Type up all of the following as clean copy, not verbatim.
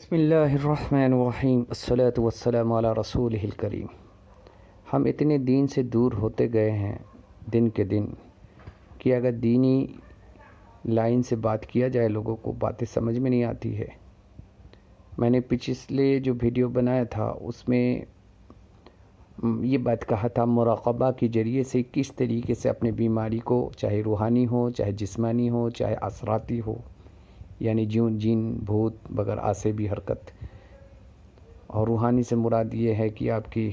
بسم اللہ الرحمن الرحیم الصلاۃ والسلام علی رسولہ الکریم۔ ہم اتنے دین سے دور ہوتے گئے ہیں دن کے دن کہ اگر دینی لائن سے بات کیا جائے لوگوں کو باتیں سمجھ میں نہیں آتی ہے۔ میں نے پچھلے جو ویڈیو بنایا تھا اس میں یہ بات کہا تھا مراقبہ کے ذریعے سے کس طریقے سے اپنے بیماری کو، چاہے روحانی ہو، چاہے جسمانی ہو، چاہے اثراتی ہو، یعنی جن بھوت بغیر آسے بھی حرکت، اور روحانی سے مراد یہ ہے کہ آپ کی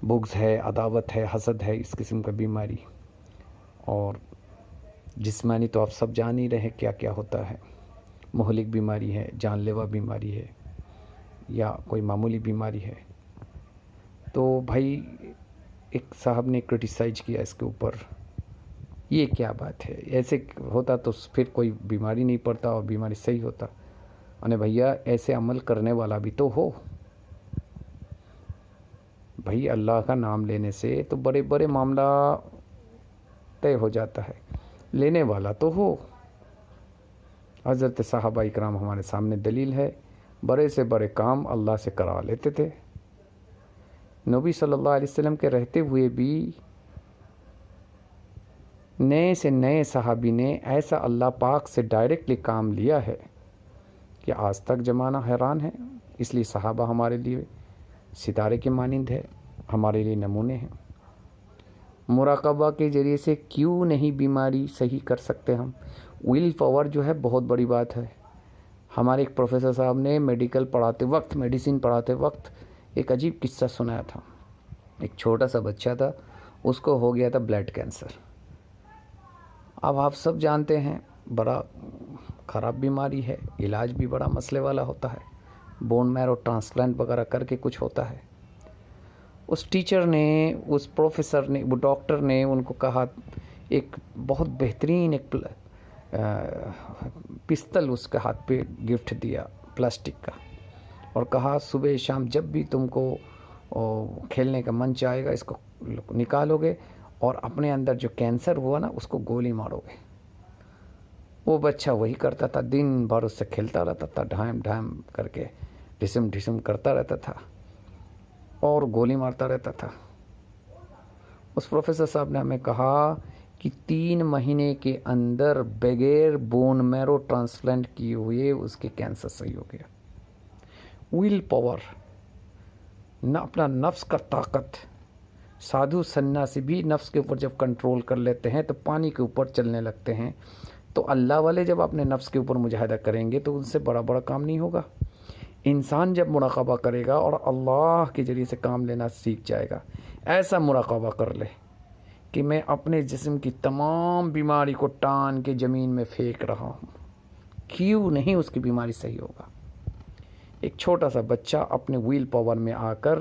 بغض ہے، عداوت ہے، حسد ہے، اس قسم کا بیماری، اور جسمانی تو آپ سب جان ہی رہے کیا کیا ہوتا ہے، مہلک بیماری ہے، جان لیوا بیماری ہے، یا کوئی معمولی بیماری ہے۔ تو بھائی ایک صاحب نے کرٹیسائز کیا اس کے اوپر، یہ کیا بات ہے، ایسے ہوتا تو پھر کوئی بیماری نہیں پڑتا اور بیماری صحیح ہوتا۔ اور بھیا ایسے عمل کرنے والا بھی تو ہو، بھائی اللہ کا نام لینے سے تو بڑے بڑے معاملہ طے ہو جاتا ہے، لینے والا تو ہو۔ حضرت صحابہ اکرام ہمارے سامنے دلیل ہے، بڑے سے بڑے کام اللہ سے کرا لیتے تھے۔ نبی صلی اللہ علیہ وسلم کے رہتے ہوئے بھی نئے سے نئے صحابی نے ایسا اللہ پاک سے ڈائریکٹلی کام لیا ہے کہ آج تک زمانہ حیران ہے۔ اس لیے صحابہ ہمارے لیے ستارے کے مانند ہے، ہمارے لیے نمونے ہیں۔ مراقبہ کے ذریعے سے کیوں نہیں بیماری صحیح کر سکتے ہم؟ ول پاور جو ہے بہت بڑی بات ہے۔ ہمارے ایک پروفیسر صاحب نے میڈیسن پڑھاتے وقت ایک عجیب قصہ سنایا تھا۔ ایک چھوٹا سا بچہ تھا، اس کو ہو گیا تھا بلڈ کینسر۔ اب آپ سب جانتے ہیں بڑا خراب بیماری ہے، علاج بھی بڑا مسئلے والا ہوتا ہے، بون میرو ٹرانسپلانٹ وغیرہ کر کے کچھ ہوتا ہے۔ اس ٹیچر نے، اس پروفیسر نے، وہ ڈاکٹر نے ان کو کہا، ایک بہت بہترین ایک پستل اس کے ہاتھ پہ گفٹ دیا پلاسٹک کا، اور کہا صبح شام جب بھی تم کو کھیلنے کا من چاہے گا اس کو نکالو گے اور اپنے اندر جو کینسر ہوا نا اس کو گولی مارو گے۔ وہ بچہ وہی کرتا تھا، دن بھر اس سے کھیلتا رہتا تھا، ڈھائم ڈھائم کر کے ڈسم ڈسم کرتا رہتا تھا اور گولی مارتا رہتا تھا۔ اس پروفیسر صاحب نے ہمیں کہا کہ 3 مہینے کے اندر بغیر بون میرو ٹرانسپلانٹ کیے ہوئے اس کے کینسر صحیح ہو گیا۔ ول پاور، نہ اپنا نفس کا طاقت، سادھو سنیاسی بھی نفس کے اوپر جب کنٹرول کر لیتے ہیں تو پانی کے اوپر چلنے لگتے ہیں۔ تو اللہ والے جب اپنے نفس کے اوپر مجاہدہ کریں گے تو ان سے بڑا بڑا کام نہیں ہوگا۔ انسان جب مراقبہ کرے گا اور اللہ کے ذریعے سے کام لینا سیکھ جائے گا، ایسا مراقبہ کر لے کہ میں اپنے جسم کی تمام بیماری کو ٹان کے زمین میں پھینک رہا ہوں، کیوں نہیں اس کی بیماری صحیح ہوگا۔ ایک چھوٹا سا بچہ اپنے ویل پاور میں آ کر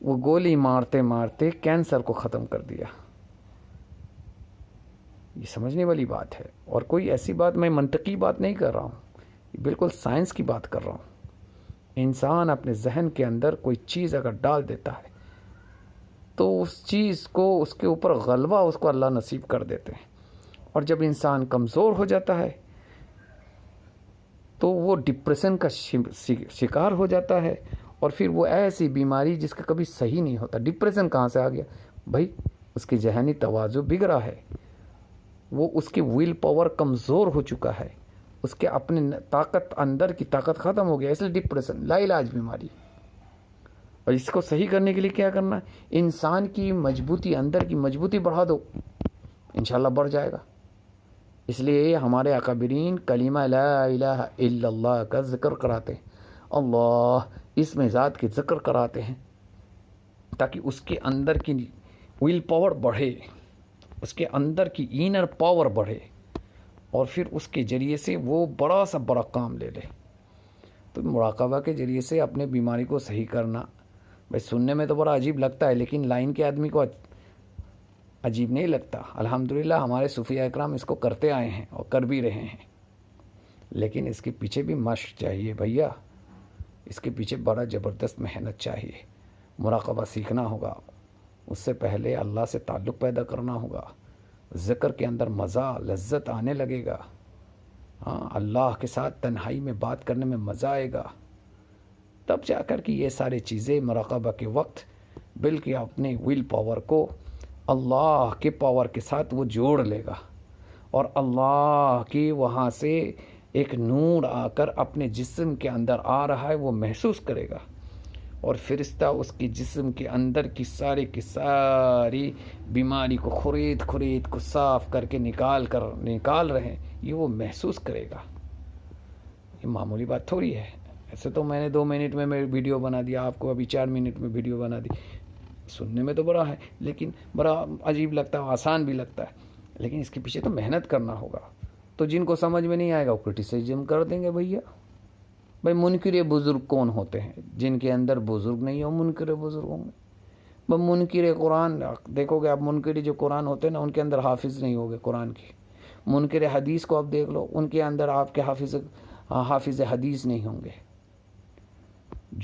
وہ گولی مارتے مارتے کینسر کو ختم کر دیا۔ یہ سمجھنے والی بات ہے، اور کوئی ایسی بات میں منطقی بات نہیں کر رہا ہوں، بالکل سائنس کی بات کر رہا ہوں۔ انسان اپنے ذہن کے اندر کوئی چیز اگر ڈال دیتا ہے تو اس چیز کو، اس کے اوپر غلبہ اس کو اللہ نصیب کر دیتے ہیں، اور جب انسان کمزور ہو جاتا ہے تو وہ ڈپریشن کا شکار ہو جاتا ہے، اور پھر وہ ایسی بیماری جس کا کبھی صحیح نہیں ہوتا۔ ڈپریشن کہاں سے آ گیا بھائی؟ اس کی ذہنی توازن بگڑا ہے، وہ اس کی ول پاور کمزور ہو چکا ہے، اس کے اپنے طاقت، اندر کی طاقت ختم ہو گیا، اس لیے ڈپریشن لا علاج بیماری۔ اور اس کو صحیح کرنے کے لیے کیا کرنا ہے؟ انسان کی مضبوطی، اندر کی مضبوطی بڑھا دو، انشاءاللہ بڑھ جائے گا۔ اس لیے ہمارے اکابرین کلمہ لا الہ الا اللہ کا ذکر کراتے ہیں، اللہ اس میں ذات کی ذکر کراتے ہیں تاکہ اس کے اندر کی ول پاور بڑھے، اس کے اندر کی اینر پاور بڑھے، اور پھر اس کے ذریعے سے وہ بڑا سا بڑا کام لے لے۔ تو مراقبہ کے ذریعے سے اپنے بیماری کو صحیح کرنا، بھائی سننے میں تو بڑا عجیب لگتا ہے، لیکن لائن کے آدمی کو عجیب نہیں لگتا۔ الحمدللہ ہمارے صوفیاء اکرام اس کو کرتے آئے ہیں اور کر بھی رہے ہیں، لیکن اس کے پیچھے بھی مشق چاہیے بھیا، اس کے پیچھے بڑا زبردست محنت چاہیے۔ مراقبہ سیکھنا ہوگا، اس سے پہلے اللہ سے تعلق پیدا کرنا ہوگا، ذکر کے اندر مزہ، لذت آنے لگے گا، ہاں اللہ کے ساتھ تنہائی میں بات کرنے میں مزہ آئے گا، تب جا کر کے یہ ساری چیزیں مراقبہ کے وقت بلکہ اپنے ول پاور کو اللہ کے پاور کے ساتھ وہ جوڑ لے گا، اور اللہ کی وہاں سے ایک نور آ کر اپنے جسم کے اندر آ رہا ہے وہ محسوس کرے گا، اور فرشتہ اس کے جسم کے اندر کی ساری بیماری کو خرید کو صاف کر کے نکال رہے ہیں، یہ وہ محسوس کرے گا۔ یہ معمولی بات تھوڑی ہے۔ ایسے تو میں نے 2 منٹ میں ویڈیو بنا دیا، آپ کو ابھی 4 منٹ میں ویڈیو بنا دی، سننے میں تو بڑا ہے لیکن بڑا عجیب لگتا ہے، آسان بھی لگتا ہے، لیکن اس کے پیچھے تو محنت کرنا ہوگا۔ تو جن کو سمجھ میں نہیں آئے گا وہ کرٹیسزم کر دیں گے۔ بھائی منکر بزرگ کون ہوتے ہیں؟ جن کے اندر بزرگ نہیں ہو منکر بزرگ ہوں گے۔ بھائی منکر قرآن دیکھو گے آپ، منکر جو قرآن ہوتے ہیں نا ان کے اندر حافظ نہیں ہوگے قرآن کی۔ منکر حدیث کو آپ دیکھ لو، ان کے اندر آپ کے حافظ حدیث نہیں ہوں گے۔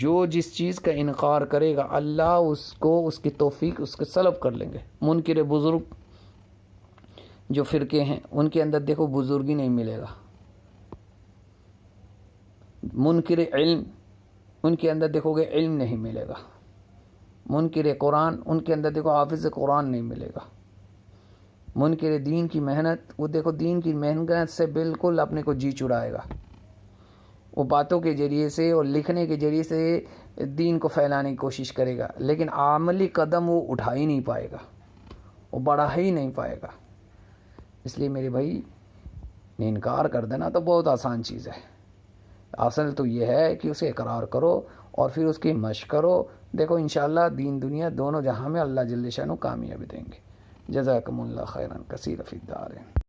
جو جس چیز کا انکار کرے گا اللہ اس کو اس کی توفیق اس کے سلب کر لیں گے۔ منکر بزرگ جو فرقے ہیں ان کے اندر دیکھو بزرگی نہیں ملے گا۔ منکر علم ان کے اندر دیکھو گے علم نہیں ملے گا۔ منکر قرآن ان کے اندر دیکھو حافظ قرآن نہیں ملے گا۔ منکر دین کی محنت، وہ دیکھو دین کی محنت سے بالکل اپنے کو جی چڑائے گا، وہ باتوں کے ذریعے سے اور لکھنے کے ذریعے سے دین کو پھیلانے کی کوشش کرے گا، لیکن عملی قدم وہ اٹھا ہی نہیں پائے گا، وہ بڑھا ہی نہیں پائے گا۔ اس لیے میرے بھائی انکار کر دینا تو بہت آسان چیز ہے، اصل تو یہ ہے کہ اسے اقرار کرو اور پھر اس کی مشق کرو۔ دیکھو انشاءاللہ دین دنیا دونوں جہاں میں اللہ جل شانہ کامیابی دیں گے۔ جزاکم اللہ خیرا کثیر فی الدارین۔